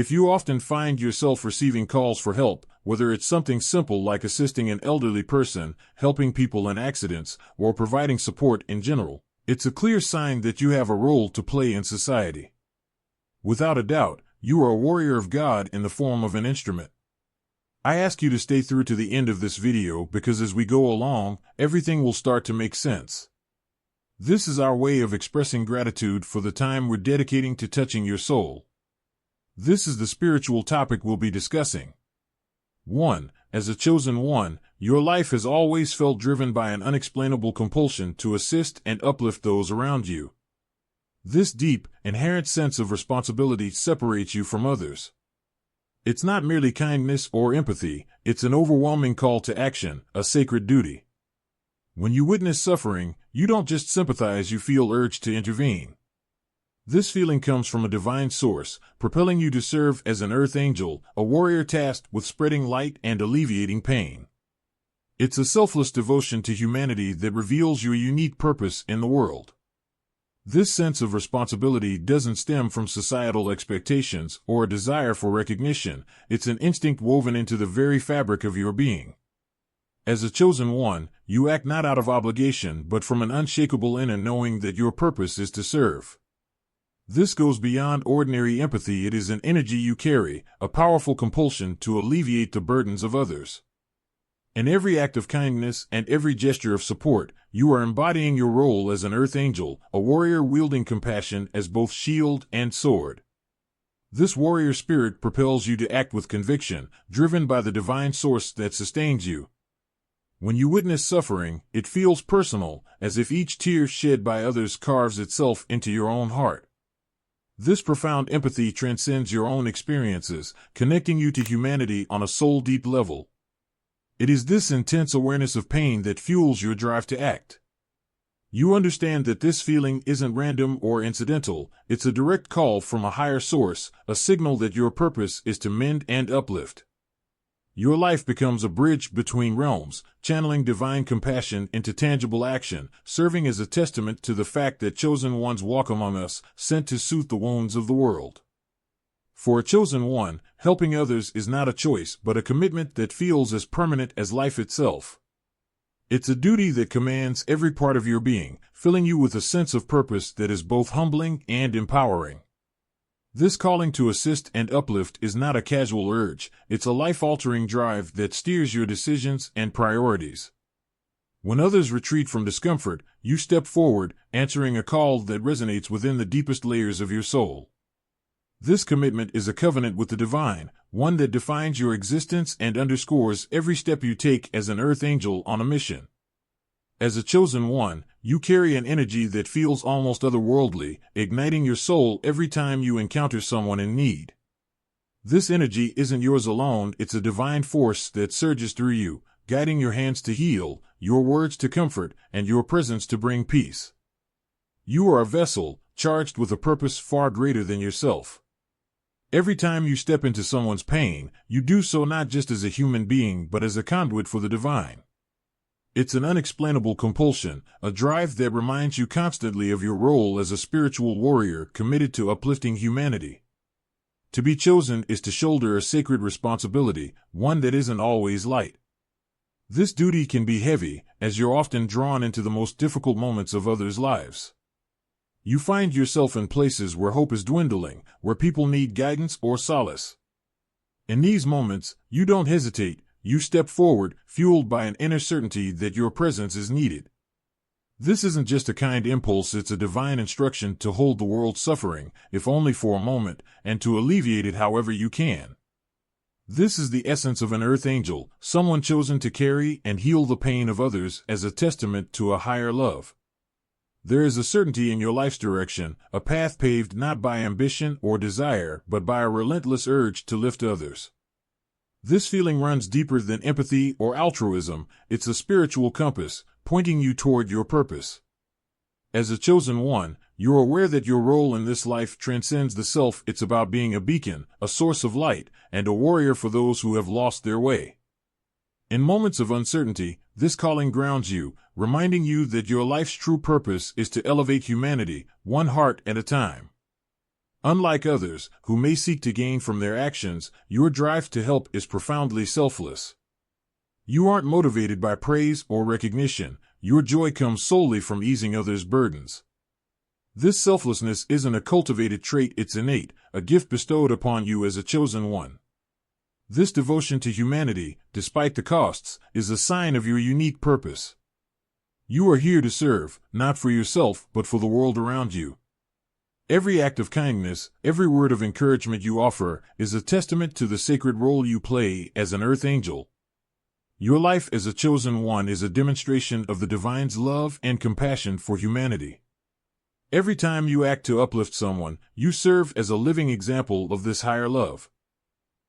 If you often find yourself receiving calls for help, whether it's something simple like assisting an elderly person, helping people in accidents, or providing support in general, it's a clear sign that you have a role to play in society. Without a doubt, you are a warrior of God in the form of an instrument. I ask you to stay through to the end of this video because as we go along, everything will start to make sense. This is our way of expressing gratitude for the time we're dedicating to touching your soul. This is the spiritual topic we'll be discussing. 1. As a chosen one, your life has always felt driven by an unexplainable compulsion to assist and uplift those around you. This deep, inherent sense of responsibility separates you from others. It's not merely kindness or empathy, it's an overwhelming call to action, a sacred duty. When you witness suffering, you don't just sympathize, you feel urged to intervene. This feeling comes from a divine source, propelling you to serve as an earth angel, a warrior tasked with spreading light and alleviating pain. It's a selfless devotion to humanity that reveals your unique purpose in the world. This sense of responsibility doesn't stem from societal expectations or a desire for recognition, it's an instinct woven into the very fabric of your being. As a chosen one, you act not out of obligation but from an unshakable inner knowing that your purpose is to serve. This goes beyond ordinary empathy, it is an energy you carry, a powerful compulsion to alleviate the burdens of others. In every act of kindness and every gesture of support, you are embodying your role as an earth angel, a warrior wielding compassion as both shield and sword. This warrior spirit propels you to act with conviction, driven by the divine source that sustains you. When you witness suffering, it feels personal, as if each tear shed by others carves itself into your own heart. This profound empathy transcends your own experiences, connecting you to humanity on a soul-deep level. It is this intense awareness of pain that fuels your drive to act. You understand that this feeling isn't random or incidental, it's a direct call from a higher source, a signal that your purpose is to mend and uplift. Your life becomes a bridge between realms, channeling divine compassion into tangible action, serving as a testament to the fact that chosen ones walk among us, sent to soothe the wounds of the world. For a chosen one, helping others is not a choice but a commitment that feels as permanent as life itself. It's a duty that commands every part of your being, filling you with a sense of purpose that is both humbling and empowering. This calling to assist and uplift is not a casual urge, it's a life-altering drive that steers your decisions and priorities. When others retreat from discomfort, you step forward, answering a call that resonates within the deepest layers of your soul. This commitment is a covenant with the divine, one that defines your existence and underscores every step you take as an earth angel on a mission. As a chosen one, you carry an energy that feels almost otherworldly, igniting your soul every time you encounter someone in need. This energy isn't yours alone, it's a divine force that surges through you, guiding your hands to heal, your words to comfort, and your presence to bring peace. You are a vessel, charged with a purpose far greater than yourself. Every time you step into someone's pain, you do so not just as a human being but as a conduit for the divine. It's an unexplainable compulsion, a drive that reminds you constantly of your role as a spiritual warrior committed to uplifting humanity. To be chosen is to shoulder a sacred responsibility, one that isn't always light. This duty can be heavy, as you're often drawn into the most difficult moments of others' lives. You find yourself in places where hope is dwindling, where people need guidance or solace. In these moments, you don't hesitate. You step forward, fueled by an inner certainty that your presence is needed. This isn't just a kind impulse, it's a divine instruction to hold the world's suffering, if only for a moment, and to alleviate it however you can. This is the essence of an earth angel, someone chosen to carry and heal the pain of others as a testament to a higher love. There is a certainty in your life's direction, a path paved not by ambition or desire, but by a relentless urge to lift others. This feeling runs deeper than empathy or altruism, it's a spiritual compass, pointing you toward your purpose. As a chosen one, you're aware that your role in this life transcends the self, it's about being a beacon, a source of light, and a warrior for those who have lost their way. In moments of uncertainty, this calling grounds you, reminding you that your life's true purpose is to elevate humanity, one heart at a time. Unlike others, who may seek to gain from their actions, your drive to help is profoundly selfless. You aren't motivated by praise or recognition. Your joy comes solely from easing others' burdens. This selflessness isn't a cultivated trait, it's innate, a gift bestowed upon you as a chosen one. This devotion to humanity, despite the costs, is a sign of your unique purpose. You are here to serve, not for yourself, but for the world around you. Every act of kindness, every word of encouragement you offer, is a testament to the sacred role you play as an earth angel. Your life as a chosen one is a demonstration of the divine's love and compassion for humanity. Every time you act to uplift someone, you serve as a living example of this higher love.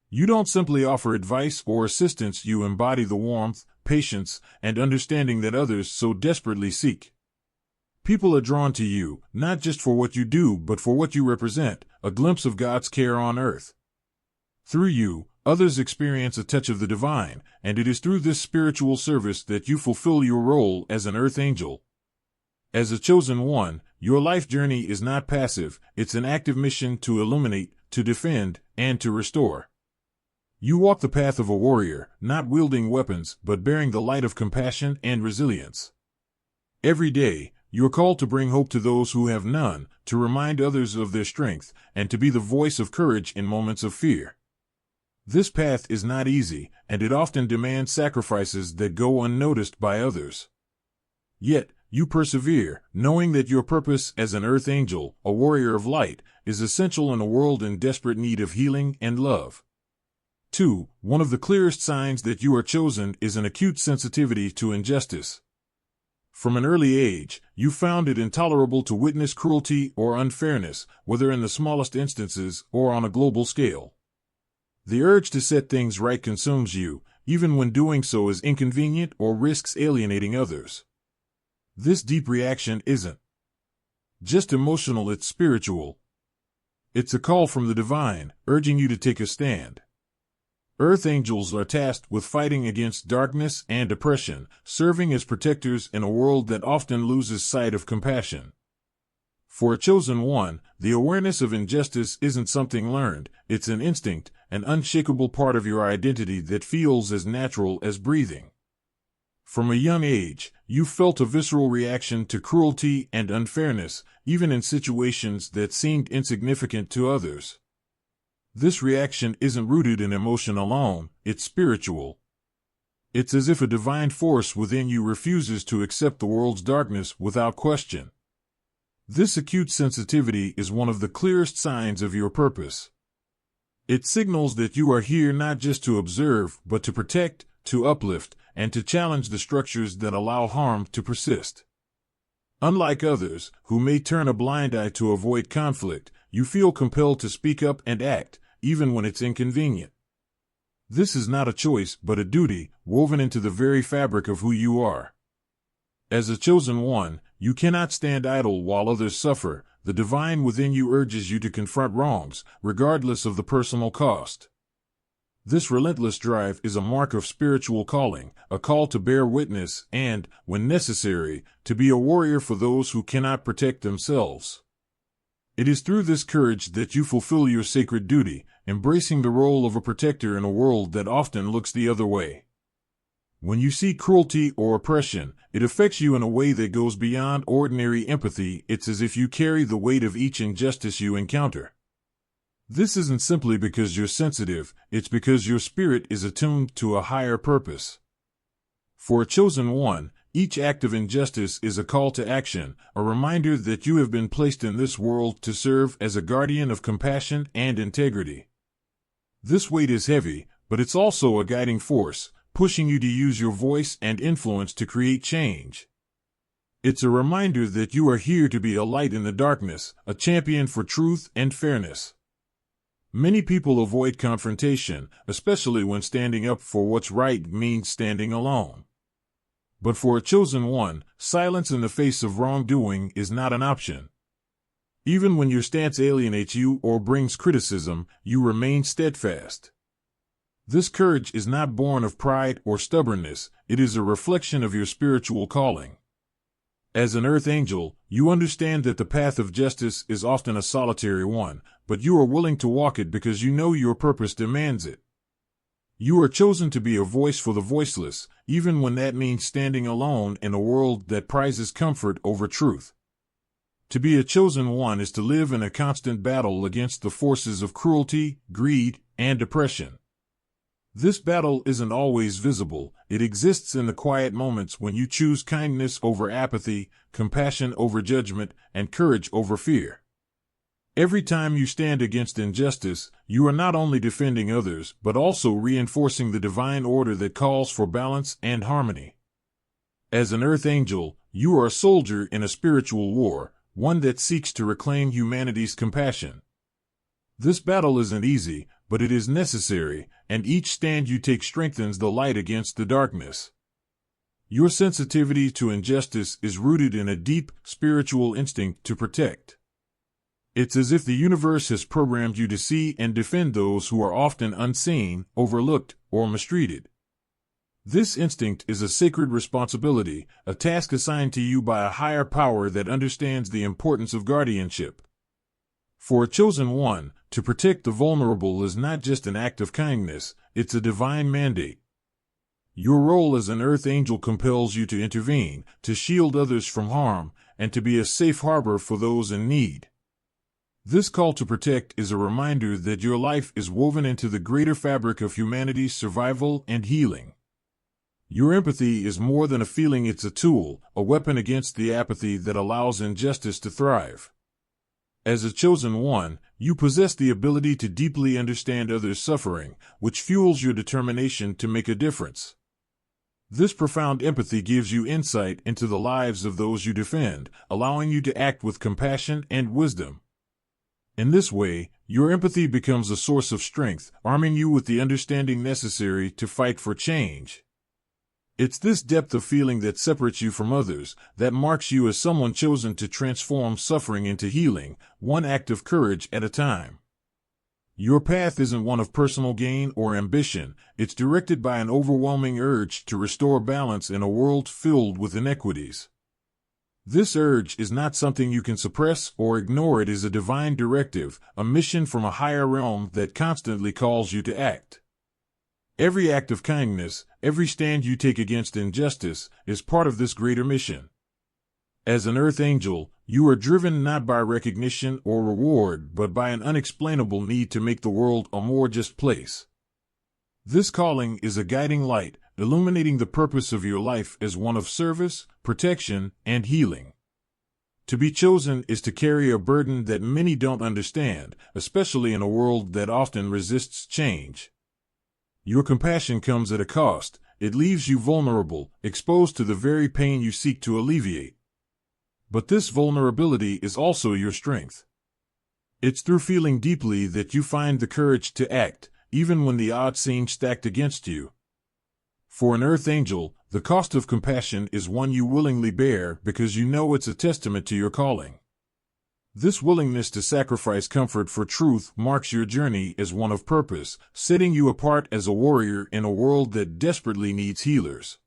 You don't simply offer advice or assistance, you embody the warmth, patience, and understanding that others so desperately seek. People are drawn to you, not just for what you do, but for what you represent, a glimpse of God's care on earth. Through you, others experience a touch of the divine, and it is through this spiritual service that you fulfill your role as an earth angel. As a chosen one, your life journey is not passive, it's an active mission to illuminate, to defend, and to restore. You walk the path of a warrior, not wielding weapons, but bearing the light of compassion and resilience. Every day, you are called to bring hope to those who have none, to remind others of their strength, and to be the voice of courage in moments of fear. This path is not easy, and it often demands sacrifices that go unnoticed by others. Yet, you persevere, knowing that your purpose as an earth angel, a warrior of light, is essential in a world in desperate need of healing and love. 2. One of the clearest signs that you are chosen is an acute sensitivity to injustice. From an early age, you found it intolerable to witness cruelty or unfairness, whether in the smallest instances or on a global scale. The urge to set things right consumes you, even when doing so is inconvenient or risks alienating others. This deep reaction isn't just emotional, it's spiritual. It's a call from the divine, urging you to take a stand. Earth angels are tasked with fighting against darkness and oppression, serving as protectors in a world that often loses sight of compassion. For a chosen one, the awareness of injustice isn't something learned, it's an instinct, an unshakable part of your identity that feels as natural as breathing. From a young age, you felt a visceral reaction to cruelty and unfairness, even in situations that seemed insignificant to others. This reaction isn't rooted in emotion alone, it's spiritual. It's as if a divine force within you refuses to accept the world's darkness without question. This acute sensitivity is one of the clearest signs of your purpose. It signals that you are here not just to observe, but to protect, to uplift, and to challenge the structures that allow harm to persist. Unlike others, who may turn a blind eye to avoid conflict, you feel compelled to speak up and act, even when it's inconvenient. This is not a choice, but a duty, woven into the very fabric of who you are. As a chosen one, you cannot stand idle while others suffer. The divine within you urges you to confront wrongs, regardless of the personal cost. This relentless drive is a mark of spiritual calling, a call to bear witness and, when necessary, to be a warrior for those who cannot protect themselves. It is through this courage that you fulfill your sacred duty, embracing the role of a protector in a world that often looks the other way. When you see cruelty or oppression, it affects you in a way that goes beyond ordinary empathy. It's as if you carry the weight of each injustice you encounter. This isn't simply because you're sensitive, it's because your spirit is attuned to a higher purpose. For a chosen one, each act of injustice is a call to action, a reminder that you have been placed in this world to serve as a guardian of compassion and integrity. This weight is heavy, but it's also a guiding force, pushing you to use your voice and influence to create change. It's a reminder that you are here to be a light in the darkness, a champion for truth and fairness. Many people avoid confrontation, especially when standing up for what's right means standing alone. But for a chosen one, silence in the face of wrongdoing is not an option. Even when your stance alienates you or brings criticism, you remain steadfast. This courage is not born of pride or stubbornness, it is a reflection of your spiritual calling. As an earth angel, you understand that the path of justice is often a solitary one, but you are willing to walk it because you know your purpose demands it. You are chosen to be a voice for the voiceless, even when that means standing alone in a world that prizes comfort over truth. To be a chosen one is to live in a constant battle against the forces of cruelty, greed, and oppression. This battle isn't always visible. It exists in the quiet moments when you choose kindness over apathy, compassion over judgment, and courage over fear. Every time you stand against injustice, you are not only defending others, but also reinforcing the divine order that calls for balance and harmony. As an earth angel, you are a soldier in a spiritual war, one that seeks to reclaim humanity's compassion. This battle isn't easy, but it is necessary, and each stand you take strengthens the light against the darkness. Your sensitivity to injustice is rooted in a deep, spiritual instinct to protect. It's as if the universe has programmed you to see and defend those who are often unseen, overlooked, or mistreated. This instinct is a sacred responsibility, a task assigned to you by a higher power that understands the importance of guardianship. For a chosen one, to protect the vulnerable is not just an act of kindness, it's a divine mandate. Your role as an earth angel compels you to intervene, to shield others from harm, and to be a safe harbor for those in need. This call to protect is a reminder that your life is woven into the greater fabric of humanity's survival and healing. Your empathy is more than a feeling, it's a tool, a weapon against the apathy that allows injustice to thrive. As a chosen one, you possess the ability to deeply understand others' suffering, which fuels your determination to make a difference. This profound empathy gives you insight into the lives of those you defend, allowing you to act with compassion and wisdom. In this way, your empathy becomes a source of strength, arming you with the understanding necessary to fight for change. It's this depth of feeling that separates you from others, that marks you as someone chosen to transform suffering into healing, one act of courage at a time. Your path isn't one of personal gain or ambition, it's directed by an overwhelming urge to restore balance in a world filled with inequities. This urge is not something you can suppress or ignore. It is a divine directive, a mission from a higher realm that constantly calls you to act. Every act of kindness, every stand you take against injustice, is part of this greater mission. As an earth angel, you are driven not by recognition or reward, but by an unexplainable need to make the world a more just place. This calling is a guiding light, illuminating the purpose of your life as one of service, protection, and healing. To be chosen is to carry a burden that many don't understand, especially in a world that often resists change. Your compassion comes at a cost. It leaves you vulnerable, exposed to the very pain you seek to alleviate. But this vulnerability is also your strength. It's through feeling deeply that you find the courage to act, even when the odds seem stacked against you. For an earth angel, the cost of compassion is one you willingly bear because you know it's a testament to your calling. This willingness to sacrifice comfort for truth marks your journey as one of purpose, setting you apart as a warrior in a world that desperately needs healers.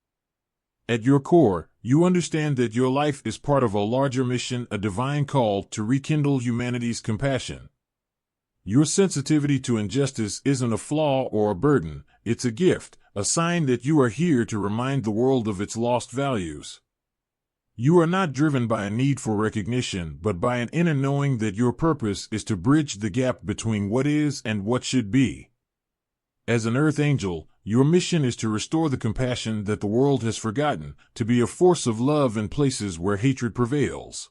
At your core, you understand that your life is part of a larger mission, a divine call to rekindle humanity's compassion. Your sensitivity to injustice isn't a flaw or a burden, it's a gift, a sign that you are here to remind the world of its lost values. You are not driven by a need for recognition, but by an inner knowing that your purpose is to bridge the gap between what is and what should be. As an earth angel, your mission is to restore the compassion that the world has forgotten, to be a force of love in places where hatred prevails.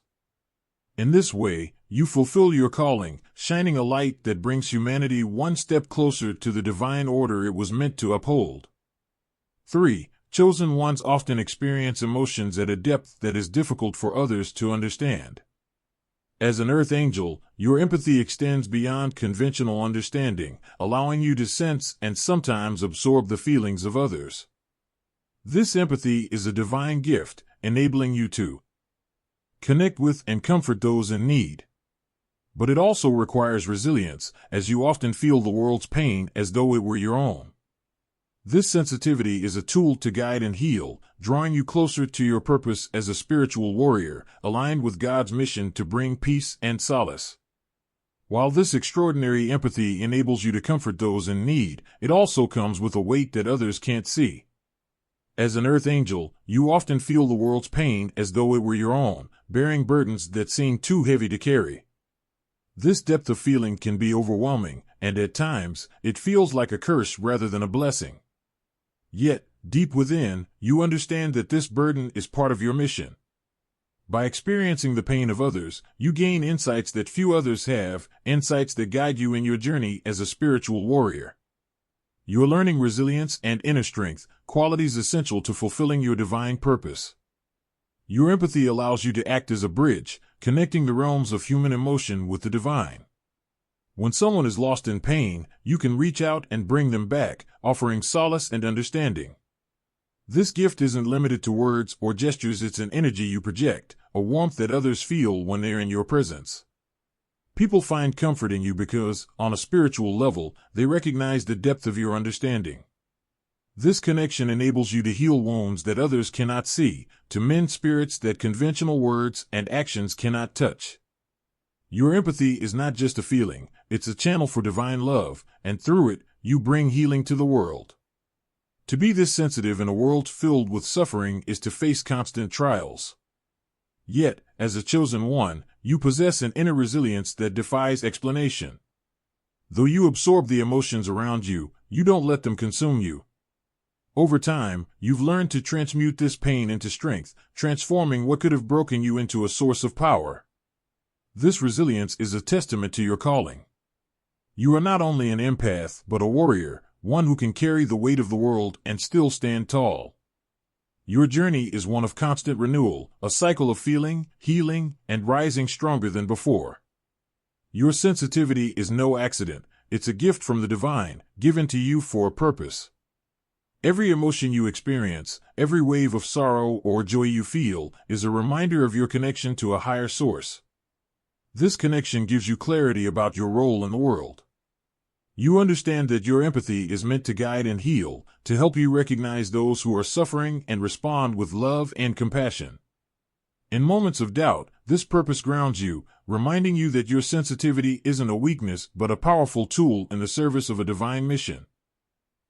In this way, you fulfill your calling, shining a light that brings humanity one step closer to the divine order it was meant to uphold. 3. Chosen ones often experience emotions at a depth that is difficult for others to understand. As an earth angel, your empathy extends beyond conventional understanding, allowing you to sense and sometimes absorb the feelings of others. This empathy is a divine gift, enabling you to connect with and comfort those in need. But it also requires resilience, as you often feel the world's pain as though it were your own. This sensitivity is a tool to guide and heal, drawing you closer to your purpose as a spiritual warrior, aligned with God's mission to bring peace and solace. While this extraordinary empathy enables you to comfort those in need, it also comes with a weight that others can't see. As an earth angel, you often feel the world's pain as though it were your own, bearing burdens that seem too heavy to carry. This depth of feeling can be overwhelming, and at times, it feels like a curse rather than a blessing. Yet, deep within, you understand that this burden is part of your mission. By experiencing the pain of others, you gain insights that few others have, insights that guide you in your journey as a spiritual warrior. You are learning resilience and inner strength, qualities essential to fulfilling your divine purpose. Your empathy allows you to act as a bridge, connecting the realms of human emotion with the divine. When someone is lost in pain, you can reach out and bring them back, offering solace and understanding. This gift isn't limited to words or gestures, it's an energy you project, a warmth that others feel when they're in your presence. People find comfort in you because, on a spiritual level, they recognize the depth of your understanding. This connection enables you to heal wounds that others cannot see, to mend spirits that conventional words and actions cannot touch. Your empathy is not just a feeling, it's a channel for divine love, and through it, you bring healing to the world. To be this sensitive in a world filled with suffering is to face constant trials. Yet, as a chosen one, you possess an inner resilience that defies explanation. Though you absorb the emotions around you, you don't let them consume you. Over time, you've learned to transmute this pain into strength, transforming what could have broken you into a source of power. This resilience is a testament to your calling. You are not only an empath, but a warrior, one who can carry the weight of the world and still stand tall. Your journey is one of constant renewal, a cycle of feeling, healing, and rising stronger than before. Your sensitivity is no accident, it's a gift from the divine, given to you for a purpose. Every emotion you experience, every wave of sorrow or joy you feel, is a reminder of your connection to a higher source. This connection gives you clarity about your role in the world. You understand that your empathy is meant to guide and heal, to help you recognize those who are suffering and respond with love and compassion. In moments of doubt, this purpose grounds you, reminding you that your sensitivity isn't a weakness but a powerful tool in the service of a divine mission.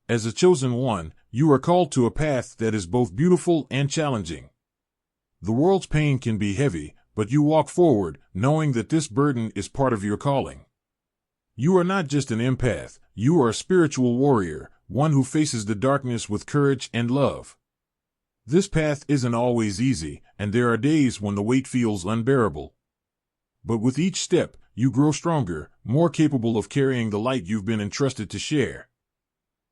As a chosen one, you are called to a path that is both beautiful and challenging. The world's pain can be heavy, but you walk forward, knowing that this burden is part of your calling. You are not just an empath, you are a spiritual warrior, one who faces the darkness with courage and love. This path isn't always easy, and there are days when the weight feels unbearable. But with each step, you grow stronger, more capable of carrying the light you've been entrusted to share.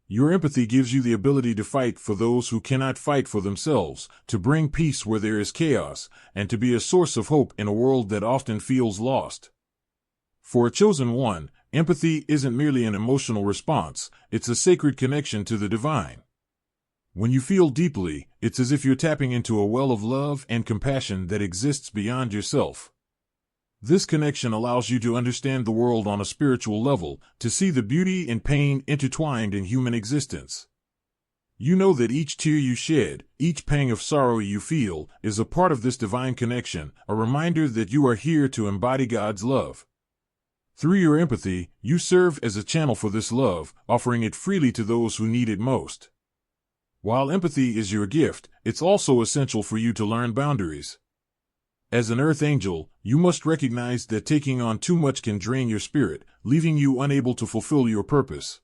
Your empathy gives you the ability to fight for those who cannot fight for themselves, to bring peace where there is chaos, and to be a source of hope in a world that often feels lost. For a chosen one, empathy isn't merely an emotional response, it's a sacred connection to the divine. When you feel deeply, it's as if you're tapping into a well of love and compassion that exists beyond yourself. This connection allows you to understand the world on a spiritual level, to see the beauty and pain intertwined in human existence. You know that each tear you shed, each pang of sorrow you feel, is a part of this divine connection, a reminder that you are here to embody God's love. Through your empathy, you serve as a channel for this love, offering it freely to those who need it most. While empathy is your gift, it's also essential for you to learn boundaries. As an earth angel, you must recognize that taking on too much can drain your spirit, leaving you unable to fulfill your purpose.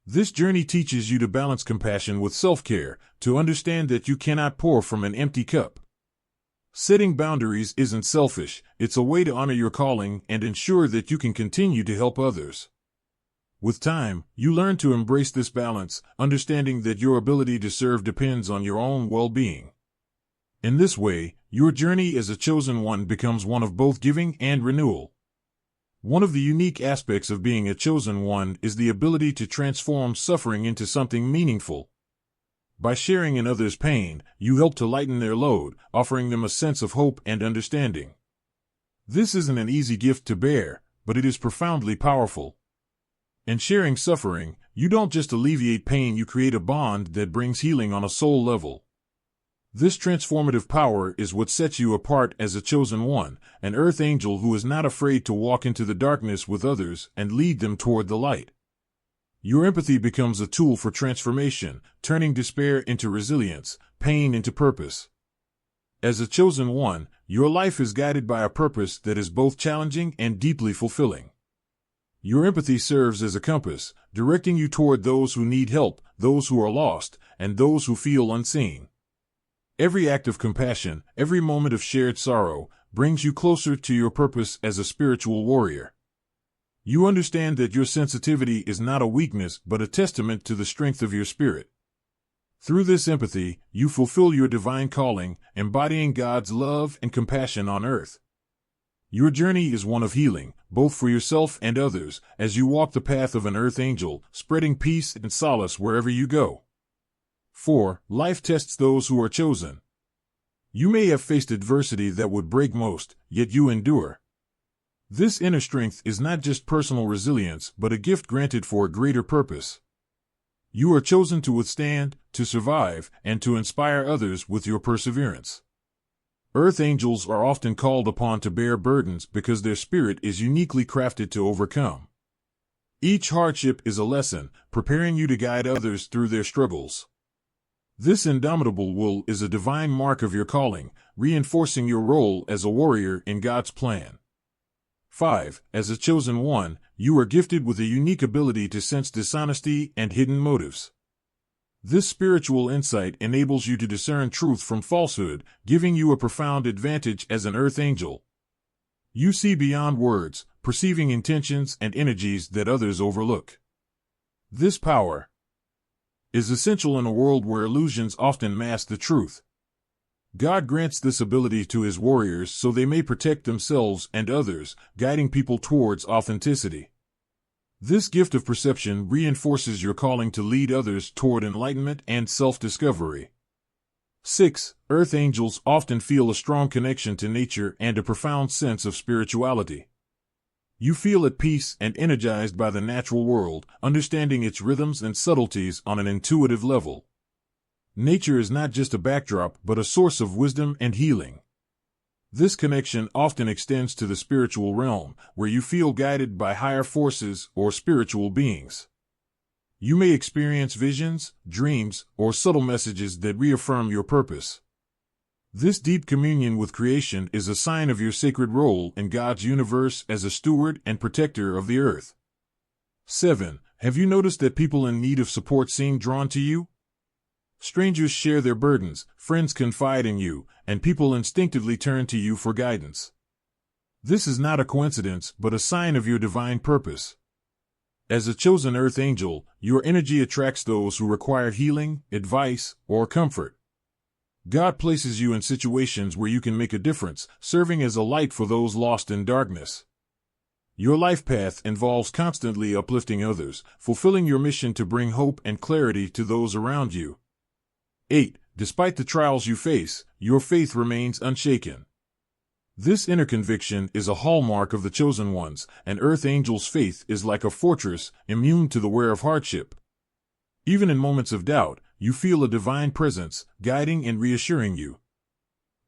This journey teaches you to balance compassion with self-care, to understand that you cannot pour from an empty cup. Setting boundaries isn't selfish, it's a way to honor your calling and ensure that you can continue to help others. With time, you learn to embrace this balance, understanding that your ability to serve depends on your own well-being. In this way, your journey as a chosen one becomes one of both giving and renewal. One of the unique aspects of being a chosen one is the ability to transform suffering into something meaningful. By sharing in others' pain, you help to lighten their load, offering them a sense of hope and understanding. This isn't an easy gift to bear, but it is profoundly powerful. In sharing suffering, you don't just alleviate pain, you create a bond that brings healing on a soul level. This transformative power is what sets you apart as a chosen one, an earth angel who is not afraid to walk into the darkness with others and lead them toward the light. Your empathy becomes a tool for transformation, turning despair into resilience, pain into purpose. As a chosen one, your life is guided by a purpose that is both challenging and deeply fulfilling. Your empathy serves as a compass, directing you toward those who need help, those who are lost, and those who feel unseen. Every act of compassion, every moment of shared sorrow, brings you closer to your purpose as a spiritual warrior. You understand that your sensitivity is not a weakness but a testament to the strength of your spirit. Through this empathy, you fulfill your divine calling, embodying God's love and compassion on earth. Your journey is one of healing, both for yourself and others, as you walk the path of an earth angel, spreading peace and solace wherever you go. 4. Life tests those who are chosen. You may have faced adversity that would break most, yet you endure. This inner strength is not just personal resilience, but a gift granted for a greater purpose. You are chosen to withstand, to survive, and to inspire others with your perseverance. Earth angels are often called upon to bear burdens because their spirit is uniquely crafted to overcome. Each hardship is a lesson, preparing you to guide others through their struggles. This indomitable will is a divine mark of your calling, reinforcing your role as a warrior in God's plan. 5. As a chosen one, you are gifted with a unique ability to sense dishonesty and hidden motives. This spiritual insight enables you to discern truth from falsehood, giving you a profound advantage as an earth angel. You see beyond words, perceiving intentions and energies that others overlook. This power is essential in a world where illusions often mask the truth. God grants this ability to his warriors so they may protect themselves and others, guiding people towards authenticity. This gift of perception reinforces your calling to lead others toward enlightenment and self-discovery. 6. Earth angels often feel a strong connection to nature and a profound sense of spirituality. You feel at peace and energized by the natural world, understanding its rhythms and subtleties on an intuitive level. Nature is not just a backdrop but a source of wisdom and healing. This connection often extends to the spiritual realm, where you feel guided by higher forces or spiritual beings. You may experience visions, dreams, or subtle messages that reaffirm your purpose. This deep communion with creation is a sign of your sacred role in God's universe as a steward and protector of the earth. 7. Have you noticed that people in need of support seem drawn to you? Strangers share their burdens, friends confide in you, and people instinctively turn to you for guidance. This is not a coincidence, but a sign of your divine purpose. As a chosen earth angel, your energy attracts those who require healing, advice, or comfort. God places you in situations where you can make a difference, serving as a light for those lost in darkness. Your life path involves constantly uplifting others, fulfilling your mission to bring hope and clarity to those around you. 8. Despite the trials you face, your faith remains unshaken. This inner conviction is a hallmark of the chosen ones, and earth angels' faith is like a fortress, immune to the wear of hardship. Even in moments of doubt, you feel a divine presence, guiding and reassuring you.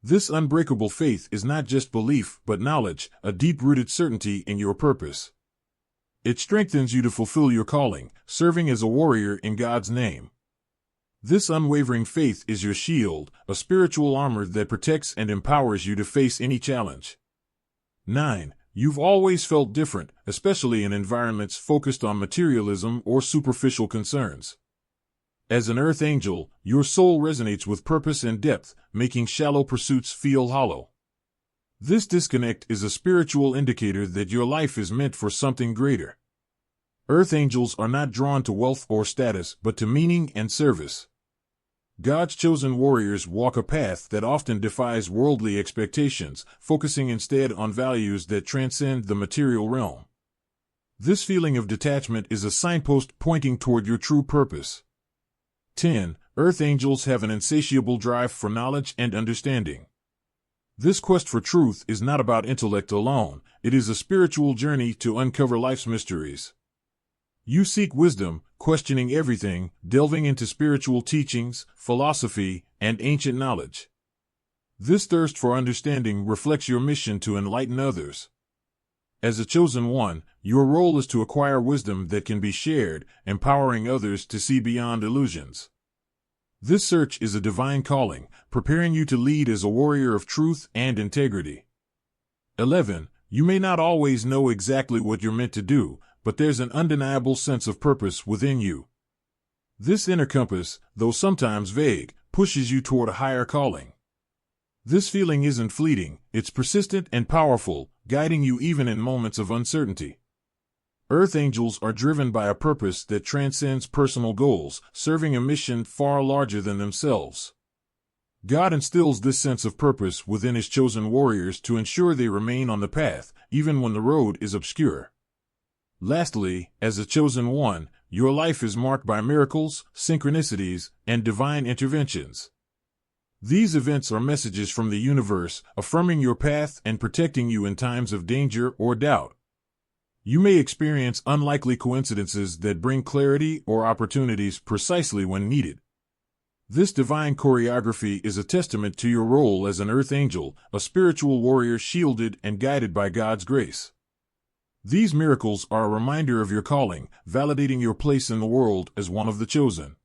This unbreakable faith is not just belief but knowledge, a deep-rooted certainty in your purpose. It strengthens you to fulfill your calling, serving as a warrior in God's name. This unwavering faith is your shield, a spiritual armor that protects and empowers you to face any challenge. 9. You've always felt different, especially in environments focused on materialism or superficial concerns. As an earth angel, your soul resonates with purpose and depth, making shallow pursuits feel hollow. This disconnect is a spiritual indicator that your life is meant for something greater. Earth angels are not drawn to wealth or status, but to meaning and service. God's chosen warriors walk a path that often defies worldly expectations, focusing instead on values that transcend the material realm. This feeling of detachment is a signpost pointing toward your true purpose. 10. Earth angels have an insatiable drive for knowledge and understanding. This quest for truth is not about intellect alone, it is a spiritual journey to uncover life's mysteries. You seek wisdom, questioning everything, delving into spiritual teachings, philosophy, and ancient knowledge. This thirst for understanding reflects your mission to enlighten others. As a chosen one, your role is to acquire wisdom that can be shared, empowering others to see beyond illusions. This search is a divine calling, preparing you to lead as a warrior of truth and integrity. 11. You may not always know exactly what you're meant to do, but there's an undeniable sense of purpose within you. This inner compass, though sometimes vague, pushes you toward a higher calling. This feeling isn't fleeting, it's persistent and powerful, guiding you even in moments of uncertainty. Earth angels are driven by a purpose that transcends personal goals, serving a mission far larger than themselves. God instills this sense of purpose within His chosen warriors to ensure they remain on the path, even when the road is obscure. Lastly, as a chosen one, your life is marked by miracles, synchronicities, and divine interventions. These events are messages from the universe, affirming your path and protecting you in times of danger or doubt. You may experience unlikely coincidences that bring clarity or opportunities precisely when needed. This divine choreography is a testament to your role as an earth angel, a spiritual warrior shielded and guided by God's grace. These miracles are a reminder of your calling, validating your place in the world as one of the chosen.